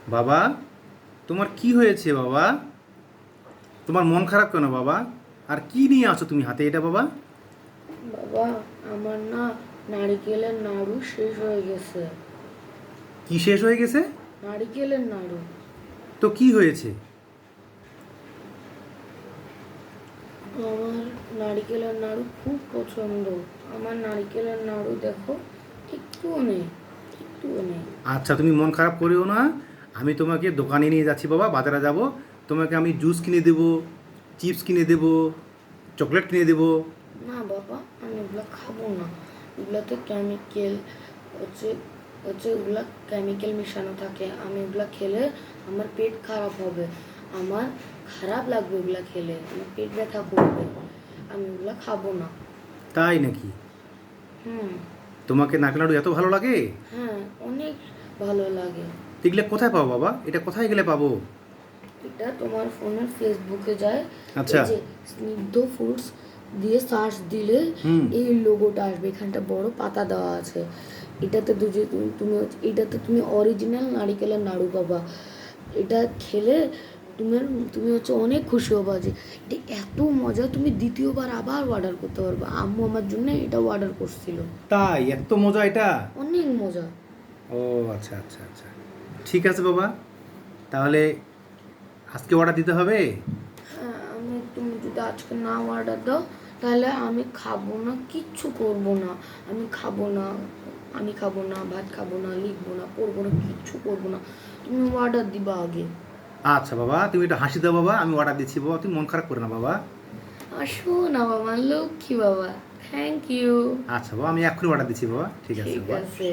বাবা, তোমার কি হয়েছে বাবা? তোমার মন খারাপ কেন বাবা? আর কি নিয়ে আছো তুমি হাতে এটা বাবা? বাবা, আমার না নারিকেলের নাড়ু শেষ হয়ে গেছে। কি শেষ হয়ে গেছে? নারিকেলের নাড়ু। তো কি হয়েছে? আমার নারিকেলের নাড়ু খুব পছন্দ। আমার নারিকেলের নাড়ু দেখো, একটুও নেই, একটুও নেই। আচ্ছা, তুমি মন খারাপ করিও না। আমি তোমাকে দোকানে নিয়ে যাচ্ছি বাবা, বাজারে যাব। তোমাকে আমি জুস কিনে দেবো, চিপস কিনে দেবো, চকলেট কিনে দেবো। না বাবা, আমি এগুলো খাবো না। এগুলোতে কেমিক্যাল হচ্ছে হচ্ছে ওগুলা কেমিক্যাল মিশানো থাকে। আমি এগুলা খেলে আমার পেট খারাপ হবে। আমার খারাপ লাগবে ওগুলা খেলে, আমার পেট ব্যথা করবে। আমি ওগুলা খাবো না। তাই নাকি? হুম। তোমাকে নারকেল নাড়ু এত ভালো লাগে? হ্যাঁ, অনেক ভালো লাগে। এগুলো কোথায় পাবো বাবা? এটা কোথায় গেলে পাবো? এটা তোমার ফোনের ফেসবুকে যায়। আচ্ছা। এই যে স্নিগ্ধ ফুডস দিয়ে সার্চ দিলে হুম। এই লোগোটা আসবে। এখানটা বড় পাতা দেওয়া আছে। এটাতে এটাতে তুমি অরিজিনাল নারিকেলের নাড়ু পাবা। এটা খেলে তুমি তুমি অনেক খুশি হবা যে এটা এত মজা। তুমি দ্বিতীয়বার আবার অর্ডার করতে পারবে। আম্মু আমার জন্য এটা অর্ডার করছিল। তাই এত মজা এটা? অনেক মজা। ও আচ্ছা আচ্ছা আচ্ছা, ঠিক আছে বাবা, তাহলে আজকে অর্ডার দিতে হবে? হ্যাঁ, তুমি যদি আজকে না অর্ডার দাও তাহলে আমি খাবো না, কিচ্ছু করবো না। আমি খাবো না, ভাত খাবো না, লিখবো না, পড়বো না, কিচ্ছু করবো না। তুমি অর্ডার দিবা আগে। আচ্ছা বাবা, তুমি একটু হাসি দাও বাবা, আমি অর্ডার দিচ্ছি বাবা, তুমি মন খারাপ করে না বাবা। আসো না বাবা, লক্ষ্মী বাবা। Thank you. আচ্ছা বাবা, আমি এক্ষুনি অর্ডার দিচ্ছি বাবা, ঠিক আছে ঠিক বাবা। আছে।